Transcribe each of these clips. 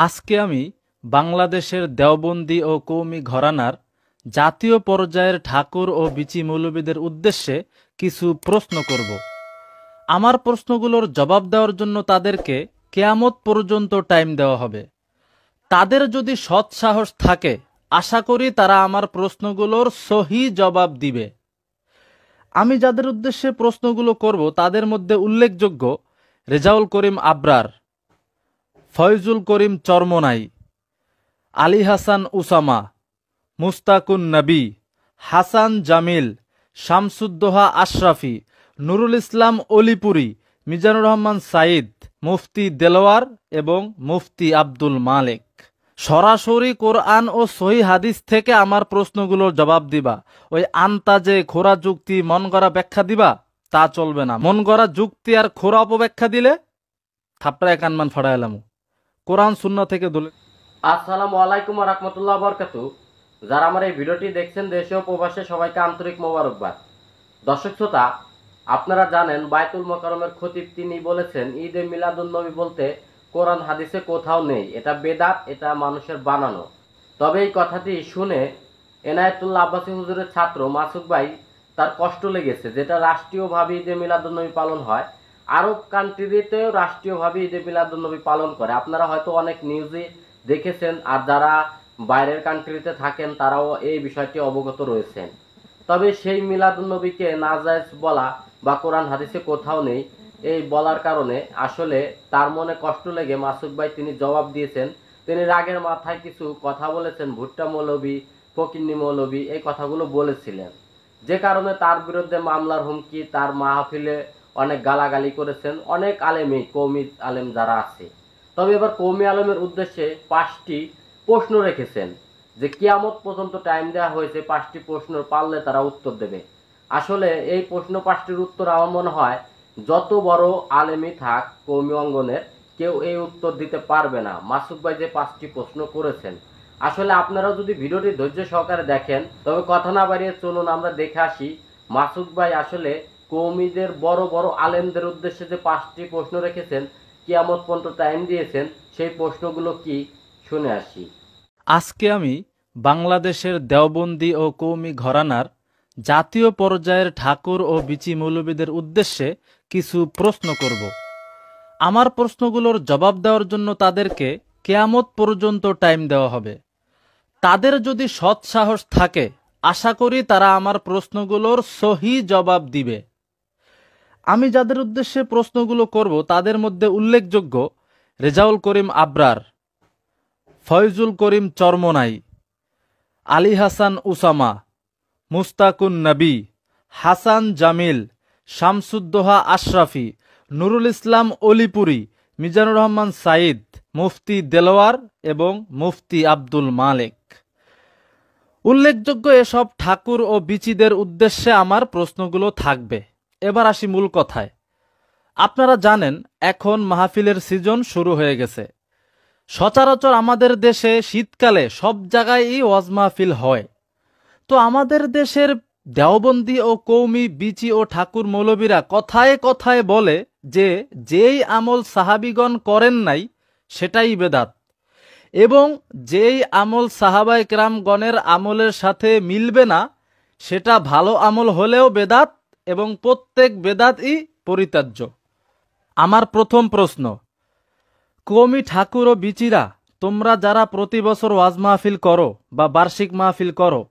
আজকে আমি বাংলাদেশের দেওবন্দি ও কওমি ঘরানার জাতীয় পর্যায়ের ঠাকুর ও বিচি মৌলবীদের উদ্দেশ্যে কিছু প্রশ্ন করব। আমার প্রশ্নগুলোর জবাব দেওয়ার জন্য তাদেরকে কিয়ামত পর্যন্ত টাইম দেওয়া হবে। তাদের যদি সৎ সাহস থাকে, আশা করি তারা আমার প্রশ্নগুলোর সহি জবাব দিবে। আমি যাদের উদ্দেশ্যে প্রশ্নগুলো করব তাদের মধ্যে উল্লেখযোগ্য রেজাউল করিম আবরার, ফয়জুল করিম চরমনাই, আলী হাসান উসামা, মুস্তাকুন নবী, হাসান জামিল, শামসুদ্দোহা আশরাফি, নুরুল ইসলাম অলিপুরি, মিজানুর রহমান সাইদ, মুফতি দেলোয়ার এবং মুফতি আব্দুল মালেক। সরাসরি কোরআন ও সহি হাদিস থেকে আমার প্রশ্নগুলোর জবাব দিবা। ওই আন্তাজে খোরা যুক্তি মন গড়া ব্যাখ্যা দিবা তা চলবে না। মন গড়া যুক্তি আর খোরা অপব্যাখ্যা দিলে থাপড়ায় কানমান ফড়া এলাম। কোরআন সুন্নাহ থেকে দলে। আসসালামু আলাইকুম ওয়া রাহমাতুল্লাহি ওয়া বারাকাতুহু। যারা আমার এই ভিডিওটি দেখছেন দেশে ও প্রবাসে সবাইকে আন্তরিক মোবারকবাদ। দর্শক শ্রোতা, আপনারা জানেন বায়তুল মোকাররমের খতিব তিনি বলেছেন ঈদে মিলাদুন নবী বলতে কোরআন হাদিসে কোথাও নেই, এটা বেদাত, এটা মানুষের বানানো। তবে এই কথাটি শুনে এনায়েতুল্লাহ আব্বাসী হুজুরের ছাত্র মাসুক ভাই তার কষ্ট লেগেছে, যেটা রাষ্ট্রীয়ভাবে ঈদে মিলাদুন নবী পালন হয়। আরব কান্ট্রিতেও রাষ্ট্রীয়ভাবে ঈদে মিলাদুন নবী পালন করে। আপনারা হয়তো অনেক নিউজে দেখেছেন, আর যারা বাইরের কান্ট্রিতে থাকেন তারাও এই বিষয়টি অবগত রয়েছেন। তবে সেই মিলাদুন নবীকে নাজায়েজ বলা বা কোরআন হাদিসে কোথাও নেই এই বলার কারণে আসলে তার মনে কষ্ট লেগে মাসুক ভাই তিনি জবাব দিয়েছেন। তিনি রাগের মাথায় কিছু কথা বলেছেন, ভুট্টা মৌলবী, ফকিন্নি মৌলবী এই কথাগুলো বলেছিলেন, যে কারণে তার বিরুদ্ধে মামলার হুমকি, তার মাহফিলে অনেক গালাগালি করেছেন অনেক আলেমই, কওমি আলেম যারা আছে। তবে এবার কওমি আলেমের উদ্দেশ্যে 5টি প্রশ্ন রেখেছেন, যে কিয়ামত পর্যন্ত টাইম দেওয়া হয়েছে, 5টি প্রশ্ন পারলে তারা উত্তর দেবে। আসলে এই প্রশ্ন 5টির উত্তর আমার মনে হয় যত বড় আলেমই থাক কওমি অঙ্গনের, কেউ এই উত্তর দিতে পারবে না। মাসুক ভাই যে 5টি প্রশ্ন করেছেন, আসলে আপনারাও যদি ভিডিওটি ধৈর্য সহকারে দেখেন, তবে কথা না বাড়িয়ে চলুন আমরা দেখে আসি মাসুক ভাই আসলে কওমিদের বড় বড় আলেমদের উদ্দেশ্যে যে 5টি প্রশ্ন রেখেছেন, কিয়ামত পর্যন্ত টাইম দিয়েছেন, সেই প্রশ্নগুলো কি শুনে আসি। আজকে আমি বাংলাদেশের দেওবন্দি ও কওমি ঘরানার জাতীয় পর্যায়ের ঠাকুর ও বিচি মৌলবীদের উদ্দেশ্যে কিছু প্রশ্ন করব। আমার প্রশ্নগুলোর জবাব দেওয়ার জন্য তাদেরকে কিয়ামত পর্যন্ত টাইম দেওয়া হবে। তাদের যদি সৎ সাহস থাকে, আশা করি তারা আমার প্রশ্নগুলোর সহি জবাব দিবে। আমি যাদের উদ্দেশ্যে প্রশ্নগুলো করব তাদের মধ্যে উল্লেখযোগ্য রেজাউল করিম আবরার, ফয়জুল করিম চরমনাই, আলী হাসান উসামা, মুস্তাকুন নবী, হাসান জামিল, শামসুদ্দোহা আশরাফি, নুরুল ইসলাম অলিপুরি, মিজানুর রহমান সাইদ, মুফতি দেলোয়ার এবং মুফতি আব্দুল মালেক। উল্লেখযোগ্য এসব ঠাকুর ও বিচিদের উদ্দেশ্যে আমার প্রশ্নগুলো থাকবে। এবার আসি মূল কথায়। আপনারা জানেন এখন মাহফিলের সিজন শুরু হয়ে গেছে। সচরাচর আমাদের দেশে শীতকালে সব জায়গায়ই ওয়াজ মাহফিল হয়। তো আমাদের দেশের দেওবন্দি ও কওমি বিচি ও ঠাকুর মৌলবীরা কথায় কথায় বলে যে যেই আমল সাহাবিগণ করেন নাই সেটাই বেদাত, এবং যেই আমল সাহাবায়ে কেরামগণের আমলের সাথে মিলবে না সেটা ভালো আমল হলেও বেদাত, এবং প্রত্যেক বেদাতই পরিত্যাজ্য। আমার প্রথম প্রশ্ন, কওমি ঠাকুর ও বিচিরা, তোমরা যারা প্রতি বছর ওয়াজ মাহফিল করো বা বার্ষিক মাহফিল করো,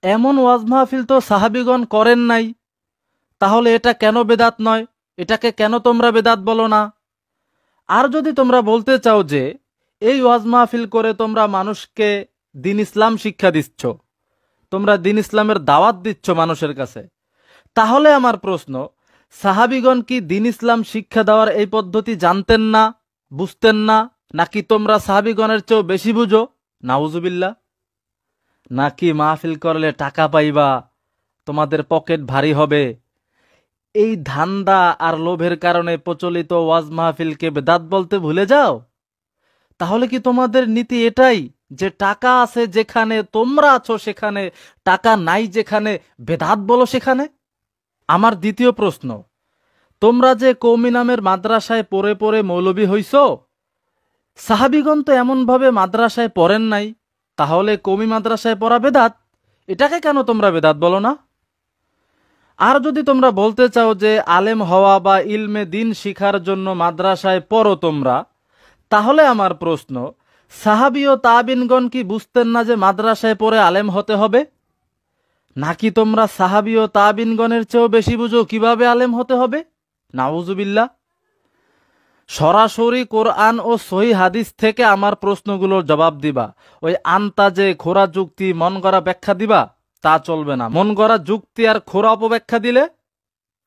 এমন ওয়াজ মাহফিল তো সাহাবিগণ করেন নাই, তাহলে এটা কেন বেদাত নয়? এটাকে কেন তোমরা বেদাত বলো না? আর যদি তোমরা বলতে চাও যে এই ওয়াজ মাহফিল করে তোমরা মানুষকে দিন ইসলাম শিক্ষা দিচ্ছ, তোমরা দিন ইসলামের দাওয়াত দিচ্ছ মানুষের কাছে, তাহলে আমার প্রশ্ন, সাহাবিগণ কি দিন ইসলাম শিক্ষা দেওয়ার এই পদ্ধতি জানতেন না, বুঝতেন না, নাকি তোমরা সাহাবিগণের চেয়েও বেশি বুঝো? নাউজুবিল্লাহ। নাকি মাহফিল করলে টাকা পাইবা, তোমাদের পকেট ভারী হবে, এই ধান্দা আর লোভের কারণে প্রচলিত ওয়াজ মাহফিলকে বেদাত বলতে ভুলে যাও? তাহলে কি তোমাদের নীতি এটাই যে টাকা আছে যেখানে তোমরা আছো সেখানে, টাকা নাই যেখানে বেদাত বলো সেখানে? আমার দ্বিতীয় প্রশ্ন, তোমরা যে কওমি নামের মাদ্রাসায় পড়ে পড়ে মৌলবী হইছ, সাহাবিগণ তো এমনভাবে মাদ্রাসায় পড়েন নাই, তাহলে কওমি মাদ্রাসায় পড়া বেদাত, এটাকে কেন তোমরা বেদাত বলো না? আর যদি তোমরা বলতে চাও যে আলেম হওয়া বা ইলমে দিন শিখার জন্য মাদ্রাসায় পড়ো তোমরা, তাহলে আমার প্রশ্ন, সাহাবী ও তাবিনগণ কি বুঝতেন না যে মাদ্রাসায় পড়ে আলেম হতে হবে? নাকি তোমরা সাহাবী ও তাবিনগণের চেয়েও বেশি বুঝো কিভাবে আলেম হতে হবে? নাউজুবিল্লাহ। সরাসরি কোরআন ও সহিহ হাদিস থেকে আমার প্রশ্নগুলোর জবাব দিবা। ওই আন্তাজে খোরা যুক্তি মন গড়া ব্যাখ্যা দিবা তা চলবে না। মন গড়া যুক্তি আর খোরা অপব্যাখ্যা দিলে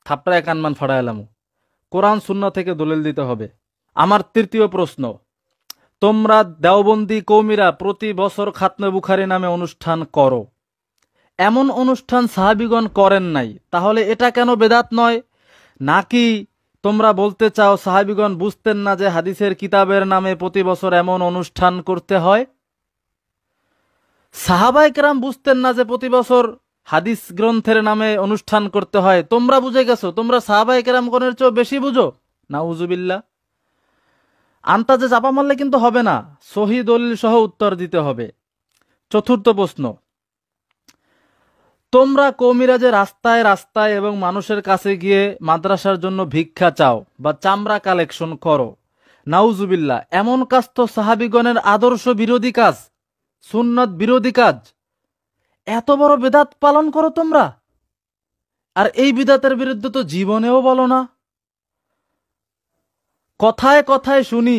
থাপড়ায় কানমান ফাড়াইলাম। কোরআন সুন্নাহ থেকে দলিল দিতে হবে। আমার তৃতীয় প্রশ্ন, তোমরা দেওবন্দি কৌমিরা প্রতি বছর খাতনে বুখারী নামে অনুষ্ঠান করো। এমন অনুষ্ঠান সাহাবীগণ করেন নাই, তাহলে এটা কেন বেদাত নয়? নাকি তোমরা বলতে চাও সাহাবীগণ বুঝতেন না যে হাদিসের কিতাবের নামে প্রতি বছর এমন অনুষ্ঠান করতে হয়? সাহাবায়ে কেরাম বুঝতেন না যে প্রতি বছর হাদিস গ্রন্থের নামে অনুষ্ঠান করতে হয়? তোমরা বুঝে গেছো, তোমরা সাহাবায়ে কেরামগণের চেয়েও বেশি বুঝো। নাউজুবিল্লাহ। আন্তাজে চাপা মারলে কিন্তু হবে না, সহি দলিল সহ উত্তর দিতে হবে। চতুর্থ প্রশ্ন, তোমরা কওমিরা যে রাস্তায় রাস্তায় এবং মানুষের কাছে গিয়ে মাদ্রাসার জন্য ভিক্ষা চাও বা চামড়া কালেকশন করো, নাউজুবিল্লাহ, এমন কাজ তো সাহাবীগণের আদর্শ বিরোধী কাজ, সুন্নাত বিরোধী কাজ। এত বড় বেদাত পালন করো তোমরা, আর এই বিদাতের বিরুদ্ধে তো জীবনেও বলো না। কথায় কথায় শুনি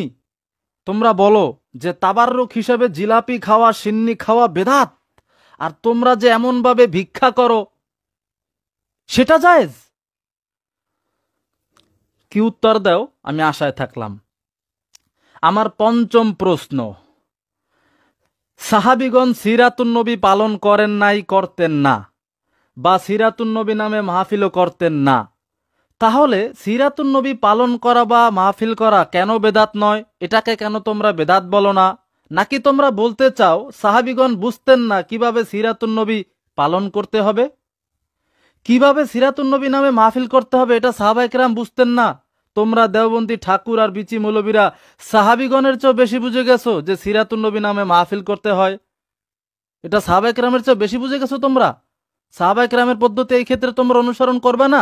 তোমরা বলো যে তাবাররুক হিসেবে জিলাপি খাওয়া, সিন্নি খাওয়া বেদাত, আর তোমরা যে এমন ভাবে ভিক্ষা করো সেটা জায়েজ। কি উত্তর দাও, আমি আশায় থাকলাম। আমার পঞ্চম প্রশ্ন, সাহাবীগণ সিরাতুন নবী পালন করেন নাই, করতেন না, বা সিরাতুন নবী নামে মাহফিলও করতেন না, তাহলে সিরাতুন নবী পালন করা বা মাহফিল করা কেন বেদাত নয়? এটাকে কেন তোমরা বেদাত বলো না? নাকি তোমরা বলতে চাও সাহাবীগণ বুঝতেন না কিভাবে সিরাতুন নবী পালন করতে হবে? কিভাবে সিরাতুন নবী নামে মাহফিল করতে হবে এটা সাহাবায়ে কেরাম বুঝতেন না? তোমরা দেওবন্দি ঠাকুর আর বিচি মৌলবীরা সাহাবীগণের চেয়েও বেশি বুঝে গেছো যে সিরাতুন নবী নামে মাহফিল করতে হয়। এটা সাহাবায়ে কেরামের চেয়েও বেশি বুঝে গেছো তোমরা। সাহাবায়ে কেরামের পদ্ধতি এই ক্ষেত্রে তোমরা অনুসরণ করবে না?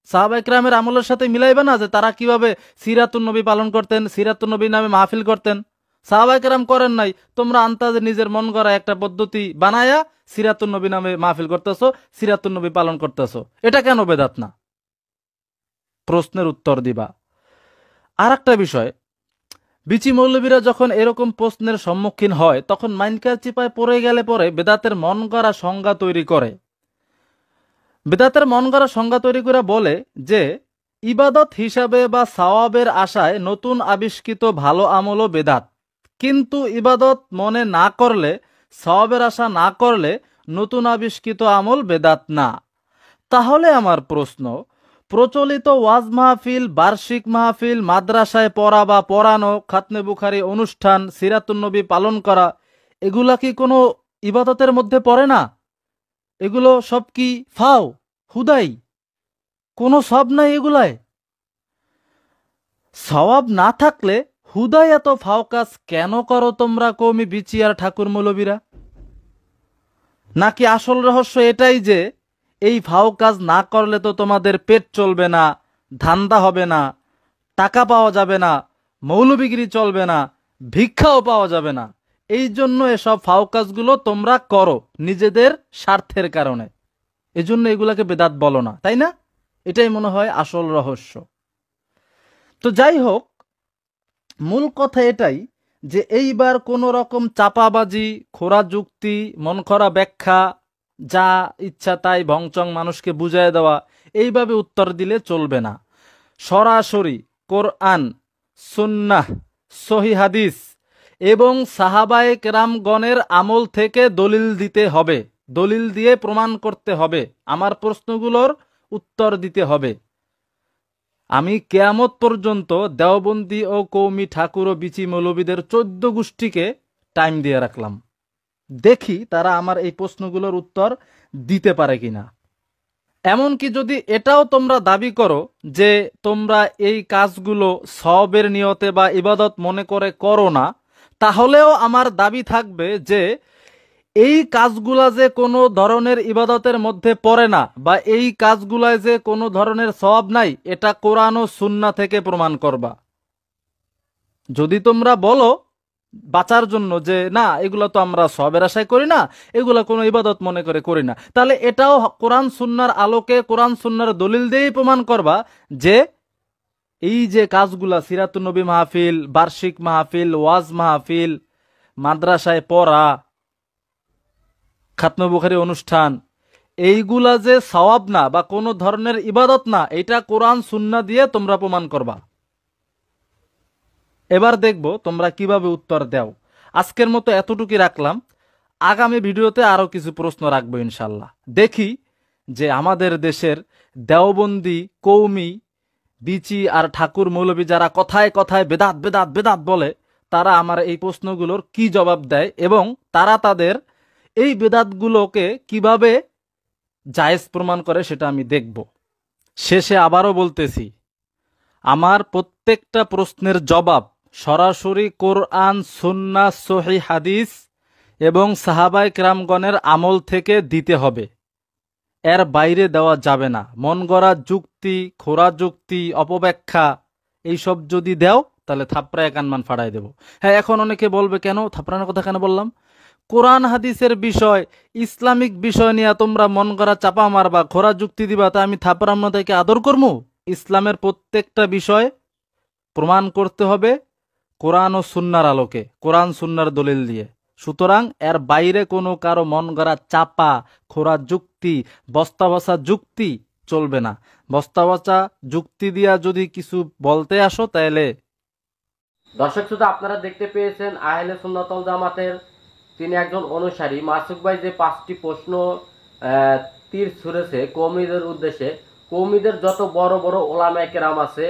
সাহাবায়ে কেরামের আমলের সাথে মিলাইবে না যে তারা কিভাবে সিরাতুন নবী পালন করতেন, সিরাতুন নবী নামে মাহফিল করতেন? সাহাবায়ে কেরাম করেন নাই, তোমরা আন্তাজে নিজের মন গড়া একটা পদ্ধতি বানায়া সিরাতুন নবী নামে মাহফিল করতেছো, সিরাতুন নবী পালন করতেছো। এটা কেন বেদাত না? প্রশ্নের উত্তর দিবা। আর একটা বিষয়, বিচি মৌলবীরা যখন এরকম প্রশ্নের সম্মুখীন হয় তখন মাইনকার চিপায় পড়ে গেলে পরে বেদাতের মন গড়া সংজ্ঞা তৈরি করে। বেদাতের মন গড়া সংজ্ঞা তৈরি করে বলে যে ইবাদত হিসাবে বা সওয়াবের আশায় নতুন আবিষ্কৃত ভালো আমলও বেদাত, কিন্তু ইবাদত মনে না করলে, সওয়াবের আশা না করলে নতুন আবিষ্কৃত আমল বেদাত না। তাহলে আমার প্রশ্ন, প্রচলিত ওয়াজ মাহফিল, বার্ষিক মাহফিল, মাদ্রাসায় পড়া বা পড়ানো, খাতনে বুখারী অনুষ্ঠান, সিরাতুন নবী পালন করা, এগুলা কি কোনো ইবাদতের মধ্যে পড়ে না? এগুলো সব কি ফাও, হুদাই, কোনো সব নাই এগুলায়? সওয়াব না থাকলে হুদাই এত ফাও কাজ কেন করো তোমরা কওমি বিচি আর ঠাকুর মৌলবীরা? নাকি আসল রহস্য এটাই যে এই ফাও কাজ না করলে তো তোমাদের পেট চলবে না, ধান্দা হবে না, টাকা পাওয়া যাবে না, মৌলবিগিরি চলবে না, ভিক্ষাও পাওয়া যাবে না, এই জন্য এসব ফাও কাজগুলো তোমরা করো নিজেদের স্বার্থের কারণে, এজন্য এগুলাকে বেদাত বলো না, তাই না? এটাই মনে হয় আসল রহস্য। তো যাই হোক, মূল কথা এটাই যে এইবার কোনো রকম চাপাবাজি, খোরা যুক্তি, মন খরা ব্যাখ্যা, যা ইচ্ছা তাই ভংচং মানুষকে বুঝায় দেওয়া, এইভাবে উত্তর দিলে চলবে না। সরাসরি কোরআন, সুন্নাহ, সহিহ হাদিস এবং সাহাবায়ে কেরামগণের আমল থেকে দলিল দিতে হবে, দলিল দিয়ে প্রমাণ করতে হবে, আমার প্রশ্নগুলোর উত্তর দিতে হবে। আমি কিয়ামত পর্যন্ত দেওবন্দি ও কওমি ঠাকুর ও বিচি মৌলবীদের 14 গোষ্ঠীকে টাইম দিয়ে রাখলাম, দেখি তারা আমার এই প্রশ্নগুলোর উত্তর দিতে পারে কিনা। এমনকি যদি এটাও তোমরা দাবি করো যে তোমরা এই কাজগুলো সওয়াবের নিয়তে বা ইবাদত মনে করে করো না, তাহলেও আমার দাবি থাকবে যে এই কাজগুলা যে কোনো ধরনের ইবাদতের মধ্যে পড়ে না বা এই কাজগুলায় যে কোনো ধরনের সওয়াব নাই, এটা কোরআন ও সুন্নাহ থেকে প্রমাণ করবা। যদি তোমরা বলো বাঁচার জন্য যে না এগুলো তো আমরা সওয়াবের আশায় করি না, এগুলো কোনো ইবাদত মনে করে করি না, তাহলে এটাও কোরআন সুন্নাহর আলোকে কোরআন সুন্নাহর দলিল দিয়েই প্রমাণ করবা যে এই যে কাজগুলা সিরাতুন নবী মাহফিল, বার্ষিক মাহফিল, ওয়াজ মাহফিল, মাদ্রাসায় পড়া, খাতমে বুখারী অনুষ্ঠান, এইগুলা যে সওয়াব না বা কোনো ধরনের ইবাদত না, এটা কোরআন সুন্নাহ দিয়ে তোমরা প্রমাণ করবা। এবার দেখব তোমরা কিভাবে উত্তর দাও। আজকের মতো এতটুকুই রাখলাম, আগামী ভিডিওতে আরো কিছু প্রশ্ন রাখবো ইনশাল্লাহ। দেখি যে আমাদের দেশের দেওবন্দি, কৌমি, বিচি আর ঠাকুর মৌলবী যারা কথায় কথায় বেদাত বেদাত বেদাত বলে, তারা আমার এই প্রশ্নগুলোর কি জবাব দেয় এবং তারা তাদের এই বেদাতগুলোকে কিভাবে জায়েজ প্রমাণ করে সেটা আমি দেখব। শেষে আবারও বলতেছি, আমার প্রত্যেকটা প্রশ্নের জবাব সরাসরি কোরআন, সুন্নাহ, সহিহ হাদিস এবং সাহাবায়ে কেরামগণের আমল থেকে দিতে হবে, এর বাইরে দেওয়া যাবে না। মন গড়া যুক্তি, খোরা যুক্তি, অপব্যাখ্যা এইসব যদি দেও তাহলে থাপড়ায় কানমান ফাড়াই দেব। হ্যাঁ, এখন অনেকে বলবে কেন থাপড়ানোর কথা কেন বললাম? কোরআন হাদিসের বিষয়, ইসলামিক বিষয় নিয়ে তোমরা মন গড়া চাপা মারবা, খোরা যুক্তি দিবা, তা আমি থাপড়াম না তাইকে আদর করবো? ইসলামের প্রত্যেকটা বিষয় প্রমাণ করতে হবে কোরআন ও সুন্নাহর আলোকে, কোরআন সুন্নাহর দলিল দিয়ে। সুতরাং এর বাইরে কোনো কারো মন গড়া চাপা, খোরা যুক্তি, বস্তা বসা যুক্তি চলবে না। বস্তা বসা যুক্তি দিয়া যদি কিছু বলতে আসো তাহলে। দর্শক শ্রোতা, আপনারা দেখতে পেয়েছেন আহলে সুন্নাত ওয়াল জামাতের তিনি একজন অনুসারী মাসুক ভাই যে 5টি প্রশ্ন তীর ছুঁড়েছে কওমিদের উদ্দেশ্যে। কওমিদের যত বড় বড় ওলামায়ে কেরাম আছে,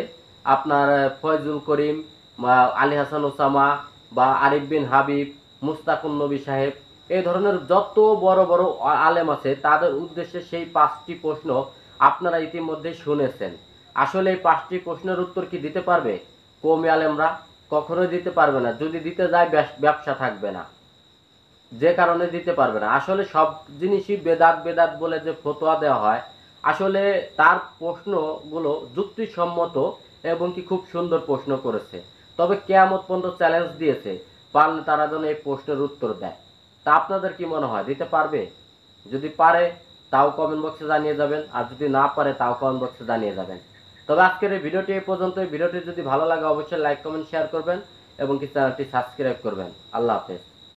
আপনার ফয়জুল করিম, আলী হাসান ওসামা বা আরিফ বিন হাবিব, মুস্তাকুন নবী সাহেব, এই ধরনের যত বড় বড় আলেম আছে তাদের উদ্দেশ্যে সেই 5টি প্রশ্ন আপনারা ইতিমধ্যে শুনেছেন। আসলে এই 5টি প্রশ্নের উত্তর কি দিতে পারবে কওমি আলেমরা? কখনোই দিতে পারবে না। যদি দিতে যায় ব্যবসা থাকবে না, যে কারণে দিতে পারবে না। আসলে সব জিনিসই বেদাত বেদাত বলে যে ফতোয়া দেওয়া হয়, আসলে তার প্রশ্নগুলো যুক্তিসম্মত এবং কি খুব সুন্দর প্রশ্ন করেছে। তবে কিয়ামত পর্যন্ত চ্যালেঞ্জ দিয়েছে, পারলে তারা যেন এই প্রশ্নের উত্তর দেয়। তা আপনাদের কি মনে হয় দিতে পারবে? যদি পারে তাও কমেন্ট বক্সে জানিয়ে যাবেন, আর যদি না পারে তাও কমেন্ট বক্সে জানিয়ে যাবেন। তবে আজকের এই ভিডিওটি এই পর্যন্ত। ভিডিওটি যদি ভালো লাগে অবশ্যই লাইক, কমেন্ট, শেয়ার করবেন এবং কি চ্যানেলটি সাবস্ক্রাইব করবেন। আল্লাহ হাফেজ।